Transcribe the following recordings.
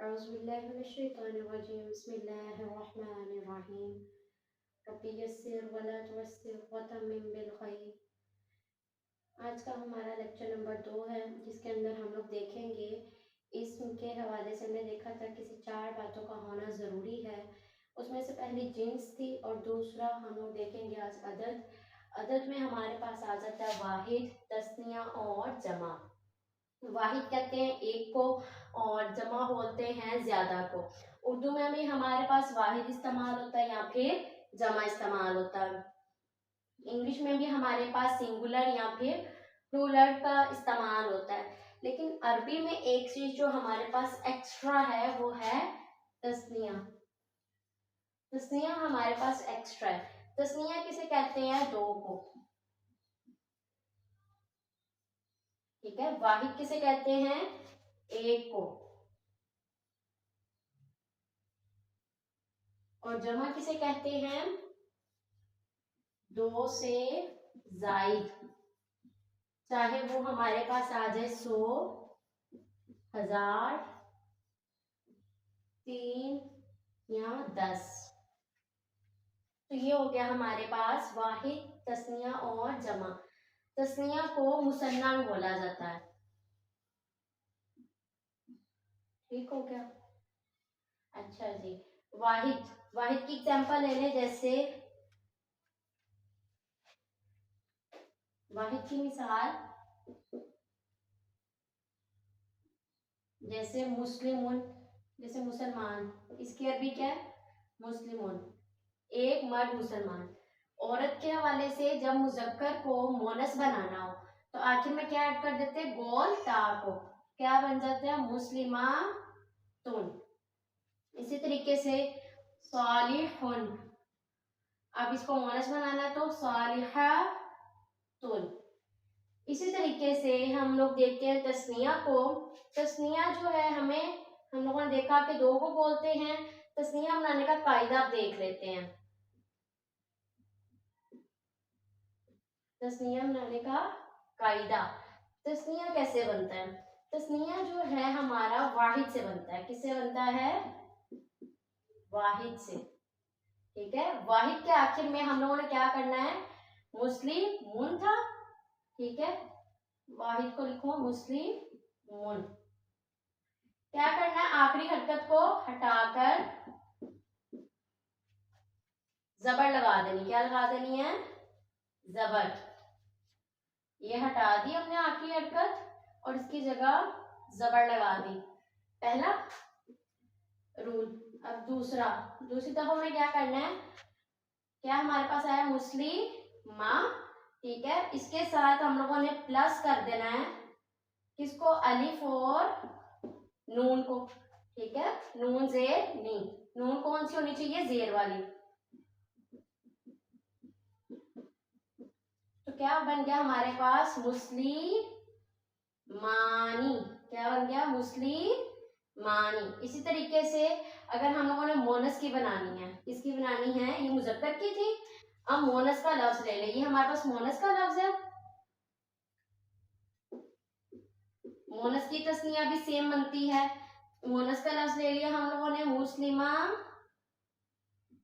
औज़ुबिल्लाहिमिनश्शैतानिर्रजीम बिस्मिल्लाहिर्रहमानिर्रहीम रब्बि यस्सिर वला तुअस्सिर वतम्मिम बिल खैर। आज का हमारा लेक्चर नंबर 2 है, जिसके अंदर हम लोग देखेंगे इस्म के हवाले से। हमने देखा था किसी 4 बातों का होना ज़रूरी है। उसमें से पहली जिन्स थी और दूसरा हम लोग देखेंगे आज अदद। अदद में हमारे पास आ जाता है वाहिद, तस्निया और जमा। वाहिद कहते हैं एक को और जमा बोलते हैं ज्यादा को। उर्दू में भी हमारे पास वाहिद इस्तेमाल होता है या फिर जमा इस्तेमाल होता है। इंग्लिश में भी हमारे पास सिंगुलर या फिर प्लूरल का इस्तेमाल होता है। लेकिन अरबी में एक चीज जो हमारे पास एक्स्ट्रा है वो है तस्निया। तस्निया हमारे पास एक्स्ट्रा है। तस्निया किसे कहते हैं? दो को। ठीक है। वाहिद किसे कहते हैं? एक को। और जमा किसे कहते हैं? दो से जायद। चाहे वो हमारे पास आ जाए 100, 1000, 3 या 10। तो ये हो गया हमारे पास वाहिद, तस्निया और जमा। तस्निया को मुसन्ना भी बोला जाता है। ठीक हो गया। अच्छा जी। वाहिद, वाहिद की एग्जांपल ले लें। जैसे वाहिद की मिसाल जैसे मुस्लिमुन, जैसे मुसलमान, इसकी अरबी क्या है? मुस्लिमुन। एक मर्द मुसलमान। औरत के हवाले से जब मुजक्कर को मोनस बनाना हो तो आखिर में क्या ऐड कर देते हैं? गोल ता को। क्या बन जाता है? मुस्लिमा तुन। इसी तरीके से सालिहुन, अब इसको मोनस बनाना तो सालिहा तुन। इसी तरीके से हम लोग देखते हैं तस्निया को। तस्निया जो है हम लोगों ने देखा कि दो को बोलते हैं। तस्निया बनाने का कायदा आप देख लेते हैं। तस्निया बनाने का कायदा, तस्निया कैसे बनता है? तस्निया जो है हमारा वाहिद से बनता है। किससे बनता है? वाहिद से। ठीक है। वाहिद के आखिर में हम लोगों ने क्या करना है? मुस्लिमुन था। ठीक है। वाहिद को लिखो मुस्लिमुन। क्या करना है? आखिरी हरकत को हटाकर जबर लगा देनी। क्या लगा देनी है? जबर। ये हटा दी हमने आखिरी हरकत और इसकी जगह जबर लगा दी। पहला रूल। अब दूसरी दफा में क्या करना है? क्या हमारे पास आया? मुस्लिमा। ठीक है। इसके साथ हम लोगों ने प्लस कर देना है। किसको? अलिफ और नून को। ठीक है। नून जेर नी। नून कौन सी होनी चाहिए? जेर वाली। तो क्या बन गया हमारे पास? मुस्लिमानी। क्या बन गया? मुस्लिमानी। इसी तरीके से अगर हम लोगों ने मोनस की बनानी है, किसकी बनानी है? ये मुजक्कर की थी। अब मोनस का लफ्ज ले ले। ये हमारे पास मोनस का लफ्ज है। मोनस की तस्निया भी सेम बनती है। मोनस का लफ्ज ले लिया हम लोगों ने, मुस्लिमा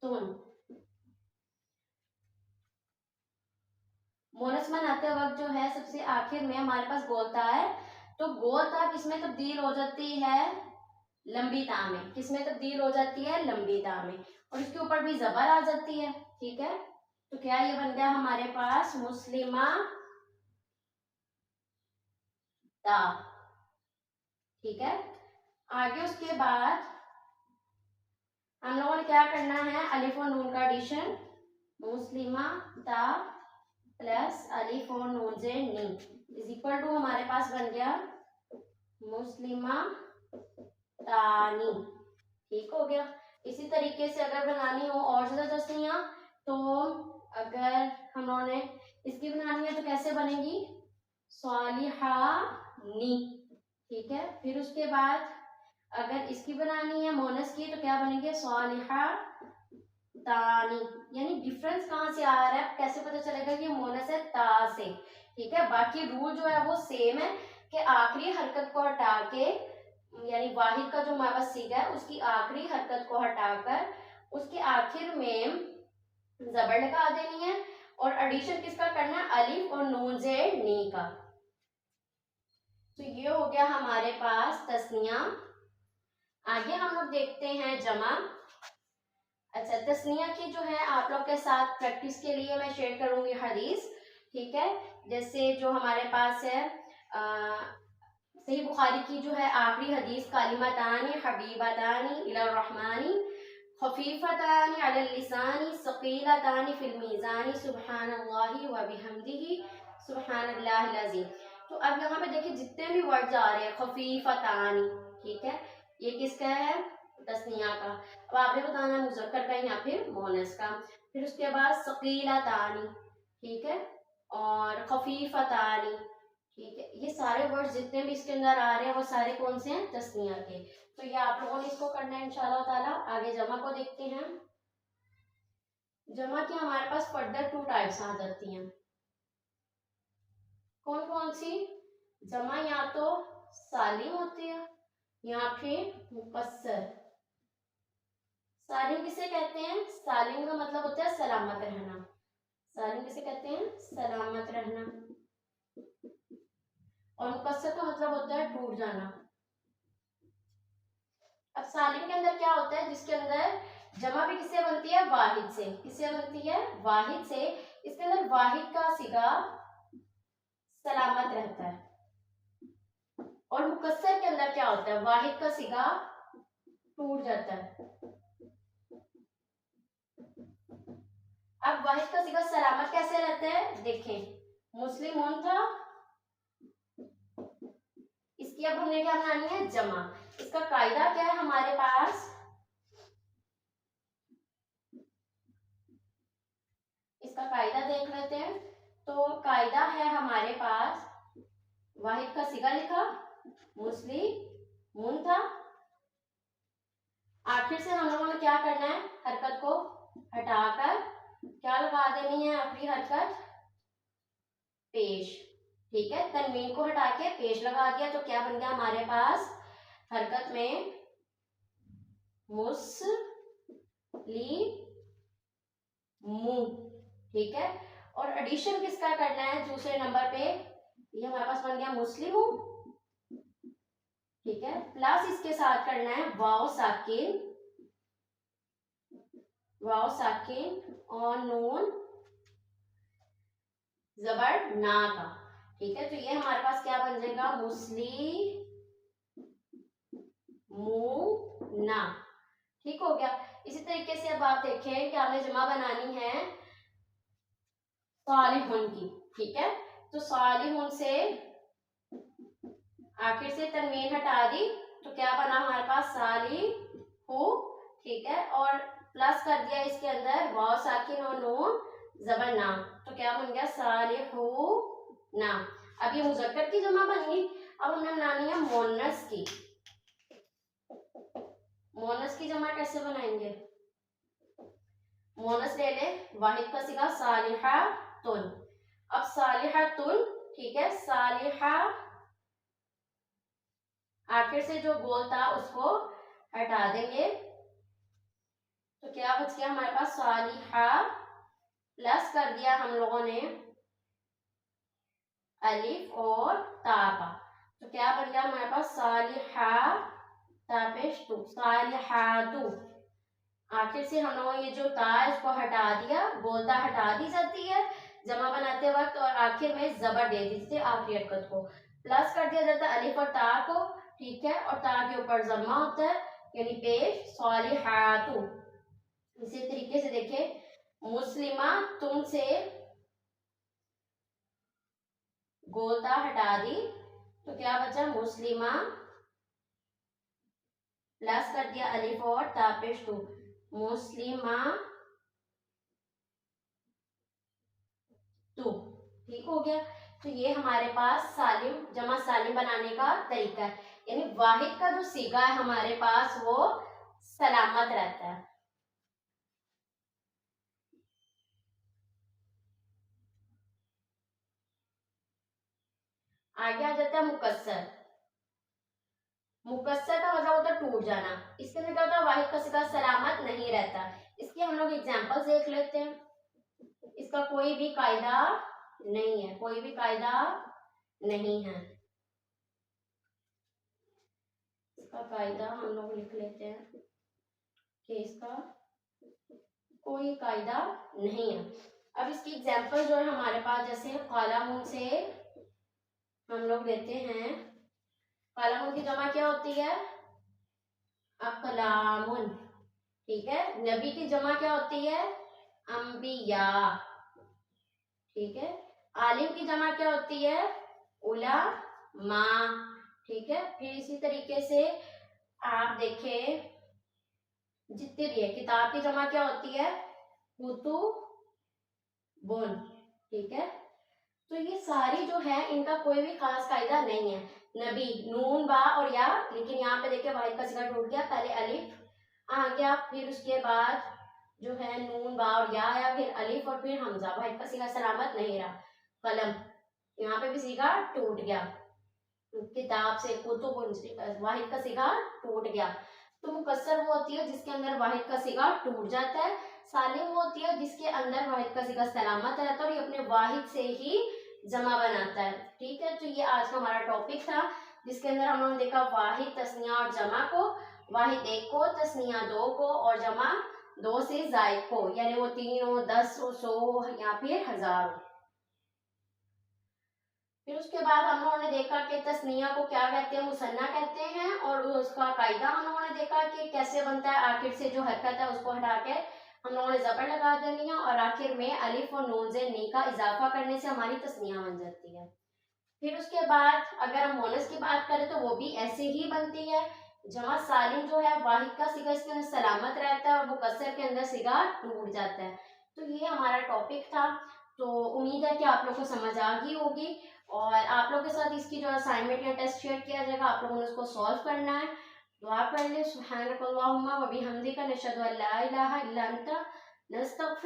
तुन। मोनस बनाते वक्त जो है सबसे आखिर में हमारे पास गोलता है। तो गोलता किसमें तब्दील हो जाती है? लंबी ता में। किसमें तब्दील हो जाती है? लंबी ता में। और इसके ऊपर भी जबर आ जाती है। ठीक है। तो क्या ये बन गया हमारे पास? मुस्लिमा ता। ठीक है। आगे उसके बाद हम लोगों ने क्या करना है? अलिफ और नून का एडिशन। मुस्लिमा ता प्लस अलिफ और नून जे नी इज इक्वल टू हमारे पास बन गया मुस्लिमा तानी। ठीक हो गया। इसी तरीके से अगर बनानी हो और ज्यादा तस्निया, तो अगर हम लोगों ने इसकी बनानी है तो कैसे बनेगी? सालिहानी। ठीक है। फिर उसके बाद अगर इसकी बनानी है मोनस की तो क्या बनेंगे? सालिहा तानी। यानी डिफरेंस कहाँ से आ रहा है? कैसे पता चलेगा कि मोनस है? ता से। ठीक है। बाकी रूल जो है वो सेम है कि आखिरी हरकत को हटा के यानी वाहिद का जो हमारे पास सीगा है उसकी आखिरी हरकत को हटाकर उसके आखिर में जबर लगा देनी है और एडिशन किसका करना है, अलिफ और नून से नी का। तो ये हो गया हमारे पास तस्निया। आगे हम लोग देखते हैं जमा। अच्छा, तस्निया की जो है आप लोग के साथ प्रैक्टिस के लिए मैं शेयर करूंगी हदीस, ठीक है। जैसे जो हमारे पास है सही बुखारी की जो है आखिरी हदीस, कालिमतानी हबीबतानी इलर रहमानी खफीफतानी अलल लिसानी सकीलतानी फिल मीज़ानी सुब्हानल्लाहि व बिहम्दिही सुब्हानल्लाहिल अज़ीम। तो अब यहाँ पे देखिए जितने भी वर्ड्स आ रहे हैं, खफीफतानी, ठीक है, ये किसका है, तस्निया का। अब आपने बताना है मुज़क्कर का या फिर मोनस का। फिर उसके बाद सकीलतानी, ठीक है, और खफीफतानी, ठीक है। ये सारे वर्ड्स जितने भी इसके अंदर आ रहे हैं वो सारे कौन से हैं, तस्निया के। तो ये आप लोगों ने इसको करना है इंशाल्लाह ताला। आगे जमा को देखते हैं। जमा की हमारे पास फर्दर 2 टाइप्स आ जाती हैं। कौन कौन सी? जमा या तो सालिम होती है या फिर मुकस्सर। सालिम किसे कहते हैं? सालिम का मतलब होता है सलामत रहना। सालिम किसे कहते हैं? सलामत रहना। और मुकस्सर का मतलब होता है टूट जाना। अब सालिम के अंदर क्या होता है, जिसके अंदर जमा भी किससे बनती है, वाहिद से। किससे बनती है? वाहिद से। इसके अंदर वाहिद का सिगा सलामत रहता है। और मुकस्सर के अंदर क्या होता है, वाहिद का सिगा टूट जाता है। अब वाहिद का सिगा सलामत कैसे रहता है, देखें, मुस्लिम था, इसकी अब हमने क्या बनानी है, जमा। इसका कायदा क्या है हमारे पास, इसका कायदा देख लेते हैं। तो कायदा है हमारे पास, वाहिद का सिगा लिखा, मुस्लिम था, आखिर से हम लोगों ने क्या करना है, हरकत को हटाकर क्या लगा देनी है, आखिरी हरकत पेश, ठीक है। तनवीन को हटा के पेश लगा दिया तो क्या बन गया हमारे पास, हरकत में मुस्लिमू, ठीक है। और एडिशन किसका करना है दूसरे नंबर पे, ये हमारे पास बन गया मुस्लिमू, ठीक है। प्लस इसके साथ करना है वाव साकिन, वाव साकिन और नून जबर ना का, ठीक है। तो ये हमारे पास क्या बन जाएगा, मुस्लिम मु ना, ठीक हो गया। इसी तरीके से अब आप देखें कि आपने जमा बनानी है सालिहुन की, ठीक है। तो सालिहुन से आखिर से तनवीन हटा दी तो क्या बना हमारे पास, सालिहु, ठीक है। और प्लस कर दिया इसके अंदर वाव साकिन और नून जबर ना, तो क्या बन गया, सालिहु ना। अब ये मुजक्कर की जमा बनी। अब हमने बनानी है मोनस की। मोनस की जमा कैसे बनाएंगे, मोनस ले ले, वाहिद का सिगा सालिहातुन। अब सालिहातुन, ठीक है, सालिहा आखिर से जो गोल था उसको हटा देंगे तो क्या बच गया हमारे पास, सालिहा, प्लस कर दिया हम लोगों ने अलिफ और तापा, तो क्या बन गया हमारे पास, सालिहा तापेश तू, सालिहातु। आखिर से हम लोगों ने ये जो ता है उसको हटा दिया, गोलता हटा दी जाती है जमा बनाते वक्त, और आखिर में जबर दे दी थी आखिरी हरकत को, प्लस कर दिया जाता है अलिफ और ता को, ठीक है। और ता के ऊपर जमा होता है यानी पेश, सालिहातु। इसी तरीके से देखिए, मुस्लिमा तुमसे गोलता हटा दी तो क्या बचा, मुस्लिमा, प्लस कर दिया अलिफ और तापेश टू, मुस्लिमा टू, ठीक हो गया। तो ये हमारे पास सालिम जमा सालिम बनाने का तरीका है, यानी वाहिद का जो सीगा है हमारे पास वो सलामत रहता है। आगे आ जाता है मुकस्सर। मुकस्सर का मतलब होता है टूट जाना। इसके अंदर क्या होता है, वाहिद का सिगा सलामत नहीं रहता। इसके हम लोग एग्जाम्पल्स देख लेते हैं। इसका कोई भी कायदा नहीं है, कोई भी कायदा नहीं है। इसका कायदा हम लोग लिख लेते हैं कि इसका कोई कायदा नहीं है। अब इसकी एग्जाम्पल जो है हमारे पास, जैसे कालामुन से हम लोग लेते हैं। कालामुन की जमा क्या होती है, अकलामुन। ठीक है। नबी की जमा क्या होती है, अंबिया। ठीक है। आलिम की जमा क्या होती है, उलमा। ठीक है। फिर इसी तरीके से आप देखें, जितने भी है, किताब की जमा क्या होती है, कुतुबुन। ठीक है। तो ये सारी जो है इनका कोई भी खास कायदा नहीं है। नबी नून बा और या, लेकिन यहाँ पे देखिए वाहिद का सिगा टूट गया, पहले अलिफ आ गया, फिर उसके बाद जो है नून बा और या आया, फिर अलिफ और फिर हमजा। वाहिद का सिगा सलामत नहीं रहा। कलम, यहाँ पे भी सिगा टूट गया। किताब से कुतुब, वाहिद का सिगा टूट गया। तो मुकस्सर वो होती है जिसके अंदर वाहिद का सिगा टूट जाता है। सालिम वो होती है जिसके अंदर वाहिद का सिगा सलामत रहता है और ये अपने वाहिद से ही जमा बनाता है। ठीक है। तो ये आज का हमारा टॉपिक था, जिसके अंदर हम लोगों ने देखा वाहिद, तस्निया और जमा को। वाहिद एक को, तस्निया दो को और जमा दो से जायद को, यानी वो 3 हो, 10 हो, 100 हो या फिर 1000 हो। फिर उसके बाद हम लोगों ने देखा कि तस्निया को क्या कहते हैं, मुसन्ना कहते हैं, और उसका कायदा हम लोगों ने देखा कि कैसे बनता है। आखिर से जो हरकत है उसको हटा के हम लोगों ने जबर लगा देनी है और आखिर में अलिफ और नून से नी का इजाफा करने से हमारी तस्निया बन जाती है। फिर उसके बाद अगर हम मोनस की बात करें तो वो भी ऐसे ही बनती है। जमा सालिम जो है वाहिद का सिगा इसके अंदर सलामत रहता है और मुकस्सर के अंदर सिगा टूट जाता है। तो ये हमारा टॉपिक था। तो उम्मीद है कि आप लोग को समझ आ गई होगी और आप लोग के साथ इसकी जो असाइनमेंट या टेस्ट शेयर किया जाएगा, आप लोगों ने उसको सॉल्व करना है। दुआ कर ले, सुब्हानकल्लाहुम्मा व बिहम्दिका नशहदु अल्ला इलाहा इल्ला अंता नस्तगफिरुक।